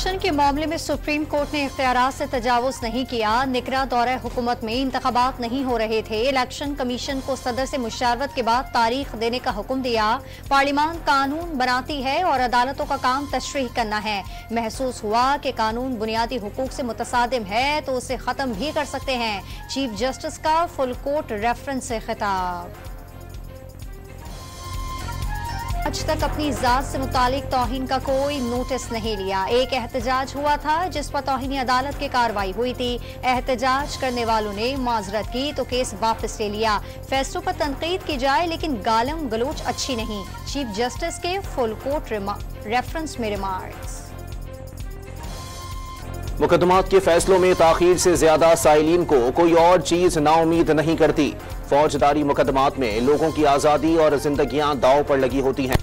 Election के मामले में सुप्रीम कोर्ट ने इख्तियारात से तजावुज नहीं किया। निगरां दौरे हुकूमत में इंतखाबात नहीं हो रहे थे। इलेक्शन कमीशन को सदर से मुशावरत के बाद तारीख देने का हुक्म दिया। पार्लियामान कानून बनाती है और अदालतों का काम तशरीह करना है। महसूस हुआ कि कानून बुनियादी हुकूक से मुतसादिम है तो उसे खत्म भी कर सकते हैं। चीफ जस्टिस का फुल कोर्ट रेफरेंस से खिताब। आज तक अपनी जात से मुतालिक तौहीन का कोई नोटिस नहीं लिया। एक एहतजाज हुआ था जिस पर तौहीन अदालत की कार्रवाई हुई थी। एहतजाज करने वालों ने माजरत की तो केस वापस ले लिया। फैसलों पर तनकीद की जाए लेकिन गालम गलोच अच्छी नहीं। चीफ जस्टिस के फुल कोर्ट रेफरेंस में रिमार्क्स। मुकदमात के फैसलों में ताखीर से ज्यादा साइलिन को कोई और चीज नाउमीद नहीं करती। फौजदारी मुकदमात में लोगों की आजादी और जिंदगियां दांव पर लगी होती हैं।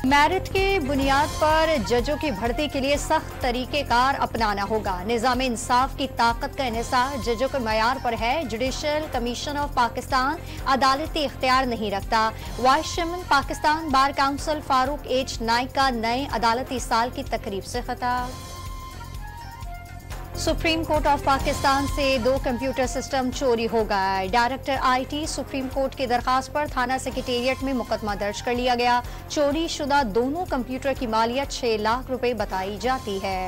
मेरिट के बुनियाद पर जजों की भर्ती के लिए सख्त तरीकेकार अपनाना होगा। निज़ाम इंसाफ की ताकत का इन्हिसार जजों के मयार पर है। जुडिशल कमीशन ऑफ पाकिस्तान अदालती इख्तियार नहीं रखता। Vice chairman Pakistan bar council Farooq H Naik का नए अदालती साल की तकरीब से खिताब। सुप्रीम कोर्ट ऑफ पाकिस्तान से 2 कंप्यूटर सिस्टम चोरी हो गए। डायरेक्टर आईटी सुप्रीम कोर्ट की दरखास्त पर थाना सेक्रेटेरिएट में मुकदमा दर्ज कर लिया गया। चोरी शुदा दोनों कंप्यूटर की मालियत 6 लाख रुपए बताई जाती है।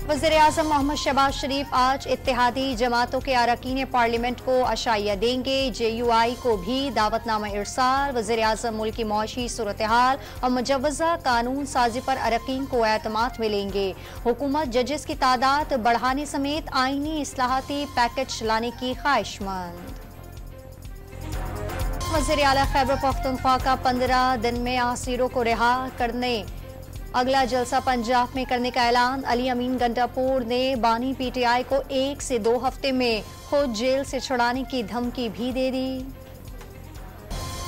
वज़ीर-ए-आज़म मोहम्मद शहबाज शरीफ आज इत्तेहादी जमातों के अरकान पार्लियामेंट को अशाइया देंगे। JUI को भी दावतनामा इरसाल। वज़ीर-ए-आज़म मुल्क की मौशी सूरत हाल और मुजव्वज़ा कानून साजी पर अरकान को एतमाद मिलेंगे। हुकूमत जजेस की तादाद बढ़ाने समेत आईनी इस्लाहाती पैकेज लाने की ख्वाहिशमंद। वज़ीर आला खैबर पख्तूनख्वा का 15 दिन में आसीरों को रिहा करने अगला जलसा पंजाब में करने का ऐलान। अली अमीन गंडापुर ने बानी PTI को 1 से 2 हफ्ते में खुद जेल से छुड़ाने की धमकी भी दे दी।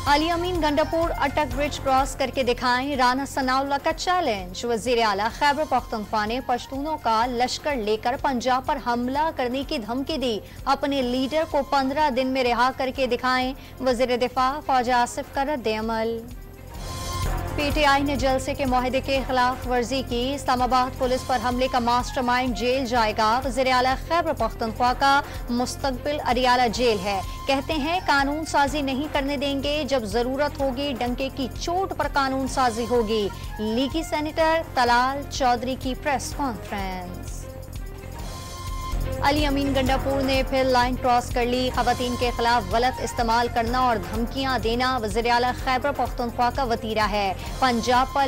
अली अमीन गंडापुर अटक ब्रिज क्रॉस करके दिखाएं, राना सनाउल्लाह का चैलेंज। वज़ीर आला खैबर पख्तूनख्वा ने पश्तूनों का लश्कर लेकर पंजाब पर हमला करने की धमकी दी। अपने लीडर को 15 दिन में रिहा करके दिखाएं। वज़ीर दिफा ख्वाजा आसिफ का रद्द-ए-अमल। PTI ने जलसे के मुआहदे के खिलाफ वर्जी की। इस्लामाबाद पुलिस पर हमले का मास्टरमाइंड जेल जाएगा। वज़ीर आला खैबर पख्तूनख्वा का मुस्तकबिल अरियाला जेल है। कहते हैं कानून साजी नहीं करने देंगे। जब जरूरत होगी डंके की चोट पर कानून साजी होगी। लीगी सेनेटर तलाल चौधरी की प्रेस कॉन्फ्रेंस। अली अमीन गंडापुर ने फिर लाइन क्रॉस कर ली। खवातीन के खिलाफ गलत इस्तेमाल करना और धमकियां देना वज़ीर आला खैबर पख्तूनख्वा का वतीरा है। पंजाब पर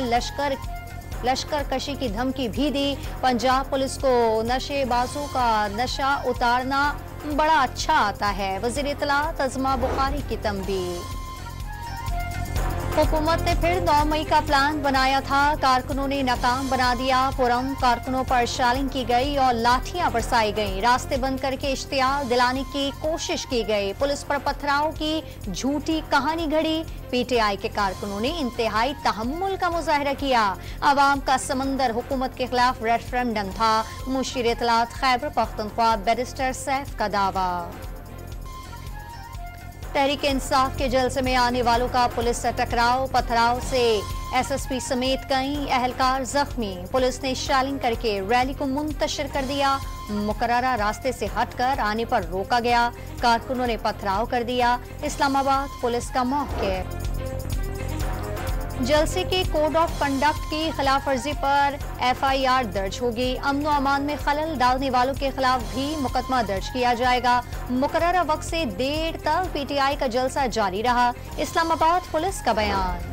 लश्कर कशी की धमकी भी दी। पंजाब पुलिस को नशेबाजों का नशा उतारना बड़ा अच्छा आता है। वज़ीर इत्तलात अज़मा बुखारी की तंबीह। हुकूमत ने फिर 9 मई का प्लान बनाया था, कारकुनों ने नाकाम बना दिया। पुरम कारकुनों पर शालिंग की गई और लाठियां बरसाई गईं। रास्ते बंद करके इश्तियाल दिलाने की कोशिश की गई। पुलिस पर पथराव की झूठी कहानी घड़ी। PTI के कारकुनों ने इंतहाई तहम्मुल का मुजाहरा किया। अवाम का समंदर हुकूमत के खिलाफ रेफरेंडम था। मुशीर इत्तलात खैबर पख्तूनख्वा बैरिस्टर सैफ का दावा। तहरीक इंसाफ के जलसे में आने वालों का पुलिस से टकराव, पथराव से SSP समेत कई अहलकार जख्मी। पुलिस ने शालिंग करके रैली को मुंतशिर कर दिया। मुकर्ररा रास्ते से हटकर आने पर रोका गया। कारकुनों ने पथराव कर दिया। इस्लामाबाद पुलिस का मौक़िफ़। जलसे के कोड ऑफ कंडक्ट की खिलाफ वर्जी पर FIR दर्ज होगी। अमन व अमान में खलल डालने वालों के खिलाफ भी मुकदमा दर्ज किया जाएगा। मुकर्ररा वक्त से देर तक PTI का जलसा जारी रहा। इस्लामाबाद पुलिस का बयान।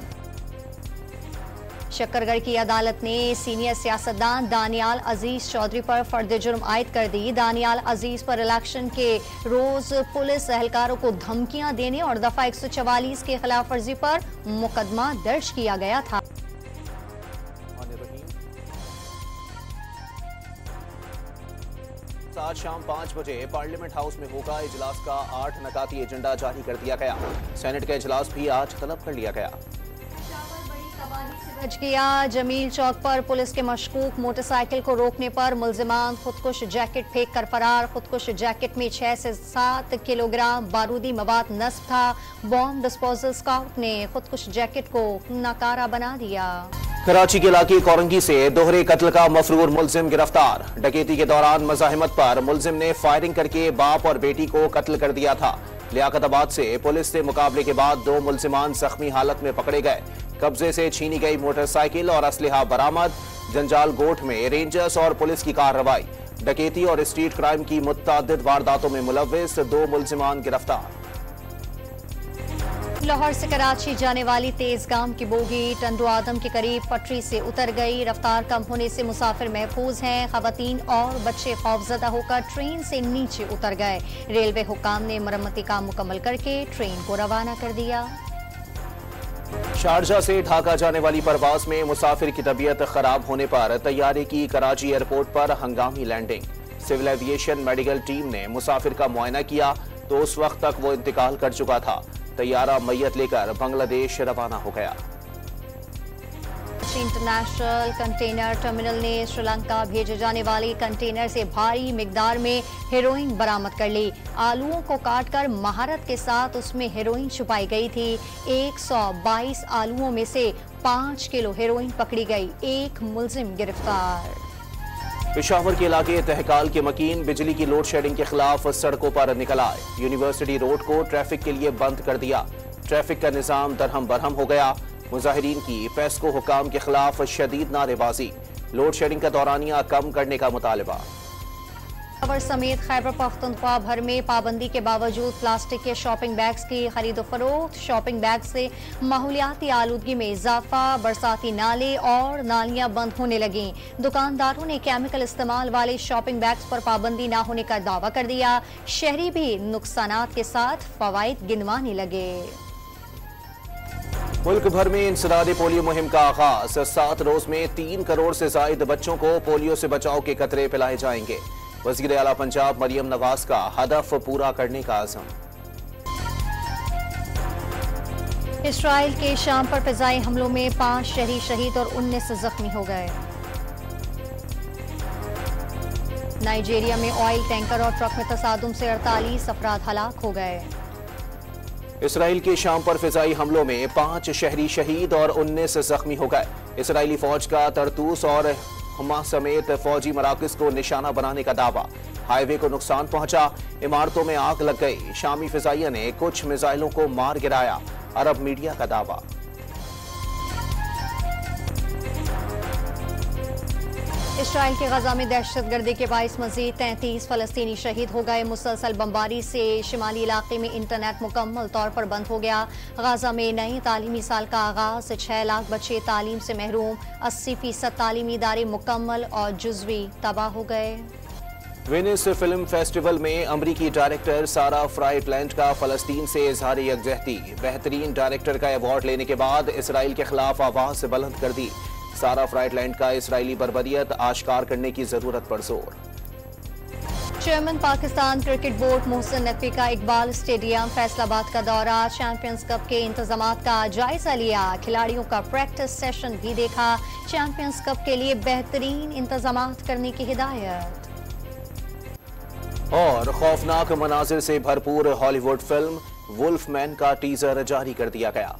शक्करगढ़ की अदालत ने सीनियर सियासतदान दानियाल अजीज चौधरी पर फर्द जुर्म आयद कर दी। दानियाल अजीज पर इलेक्शन के रोज पुलिस एहलकारों को धमकियां देने और दफा 144 के खिलाफ वर्जी पर मुकदमा दर्ज किया गया था। आज शाम 5 बजे पार्लियामेंट हाउस में होगा इजलास का 8 नकाती एजेंडा जारी कर दिया गया। सेनेट का इजलास भी आज तलब कर लिया गया। बच गया। जमील चौक पर पुलिस के मशकूक मोटरसाइकिल को रोकने पर मुल्जिमान खुदकुश जैकेट फेंक कर फरार। खुदकुश जैकेट में 6 से 7 किलोग्राम बारूदी मवाद नस्ब था। बॉम्ब डिस्पोजल स्क्वाड ने खुदकुश जैकेट को नाकारा बना दिया। कराची के इलाके कोरंगी से दोहरे कत्ल का मफरूर मुल्जिम गिरफ्तार। डकैती के दौरान मज़ाहिमत पर मुल्जिम ने फायरिंग करके बाप और बेटी को कत्ल कर दिया था। लियाकताबाद से पुलिस से मुकाबले के बाद 2 मुल्जिमान जख्मी हालत में पकड़े गए। कब्जे से छीनी गई मोटरसाइकिल और असलहा बरामद। जंजाल गोठ में रेंजर्स और पुलिस की कार्रवाई। डकैती और स्ट्रीट क्राइम की मुतअद्दिद वारदातों में मुलव्विस 2 मुल्जिमान गिरफ्तार। लाहौर से कराची जाने वाली तेजगाम की बोगी टंडो आदम के करीब पटरी से उतर गई। रफ्तार कम होने से मुसाफिर महफूज हैं। खवातीन और बच्चे खौफजदा होकर ट्रेन से नीचे उतर गए। रेलवे हुक्काम ने मरम्मती काम मुकम्मल करके ट्रेन को रवाना कर दिया। शारजा से ढाका जाने वाली परवाज में मुसाफिर की तबीयत खराब होने पर तैयारे की कराची एयरपोर्ट पर हंगामी landing. Civil aviation medical team ने मुसाफिर का मुआयना किया तो उस वक्त तक वो इंतकाल कर चुका था। तैयारा मैयत लेकर बांग्लादेश रवाना हो गया। इंटरनेशनल कंटेनर टर्मिनल ने श्रीलंका भेजे जाने वाले कंटेनर से भारी मिकदार में हेरोइन बरामद कर ली। आलूओं को काटकर महारत के साथ उसमें हेरोइन छुपाई गई थी। 122 आलूओं में से 5 किलो हेरोइन पकड़ी गई। 1 मुल्जिम गिरफ्तार। पेशावर के इलाके तहकाल के मकीन बिजली की लोड शेडिंग के खिलाफ सड़कों पर निकल आए। यूनिवर्सिटी रोड को ट्रैफिक के लिए बंद कर दिया। ट्रैफिक का निजाम दरहम बरहम हो गया। मुजाहिरीन की पेस्को हुकाम के खिलाफ शदीद नारेबाजी। लोड शेडिंग का दौरानिया कम करने का मुतालबा। समेत खैबर पख्तूनख्वा भर में पाबंदी के बावजूद प्लास्टिक के शॉपिंग बैग्स की खरीदो फरोख्त। शॉपिंग बैग से माहौलियाती आलूदगी में इजाफा। बरसाती नाले और नालियां बंद होने लगी। दुकानदारों ने केमिकल इस्तेमाल वाले शॉपिंग बैग्स पर पाबंदी न होने का दावा कर दिया। शहरी भी नुकसानात के साथ फवाइद गिनवाने लगे। मुल्क भर में इंसदाद पोलियो मुहिम का आगाज। 7 रोज में 3 करोड़ से ज्यादा बच्चों को पोलियो से बचाव के कतरे पिलाए जाएंगे। वज़ीर आला पंजाब मरियम नवाज का हदफ पूरा करने का आज़म। इसराइल के शाम पर फिजाई हमलों में 5 शहरी शहीद और 19 जख्मी हो गए। नाइजीरिया में ऑयल टैंकर और ट्रक में तसादुम से 48 अफराद हलाक हो गए। इसराइल के शाम पर फिजाई हमलों में 5 शहरी शहीद और 19 जख्मी हो गए। इसराइली फौज का तरतूस और हमा समेत फौजी मराकज को निशाना बनाने का दावा। हाईवे को नुकसान पहुंचा। इमारतों में आग लग गई। शामी फिजाइया ने कुछ मिसाइलों को मार गिराया। अरब मीडिया का दावा। इसराइल के गजा में दहशतगर्दी के बाइस मजीद 33 फलस्तीनी शहीद हो गए। मुसलसल बमबारी से शिमाली इलाके में इंटरनेट मुकम्मल तौर पर बंद हो गया। गजा में नए तालीमी साल का आगाज से 6 लाख बच्चे तालीम से महरूम। 80% तालीमी इदारे मुकम्मल और जुज़वी तबाह हो गए। वेनिस फिल्म फेस्टिवल में अमरीकी डायरेक्टर सारा फ्राइटलैंड का फलस्तीन से इजहार यकजहती। बेहतरीन डायरेक्टर का अवार्ड लेने के बाद इसराइल के खिलाफ आवाज बुलंद कर दी। सारा फ्राइटलैंड का इसराइली बर्बरियत आश्कार करने की जरूरत पर जोर। Chairman Pakistan cricket board Mohsin Naqvi का इकबाल स्टेडियम फैसलाबाद का दौरा। चैंपियंस कप के इंतजामात का जायजा लिया। खिलाड़ियों का प्रैक्टिस सेशन भी देखा। चैंपियंस कप के लिए बेहतरीन इंतजामात करने की हिदायत। और खौफनाक मनाजिर से भरपूर हॉलीवुड फिल्म वुल्फ मैन का टीजर जारी कर दिया गया।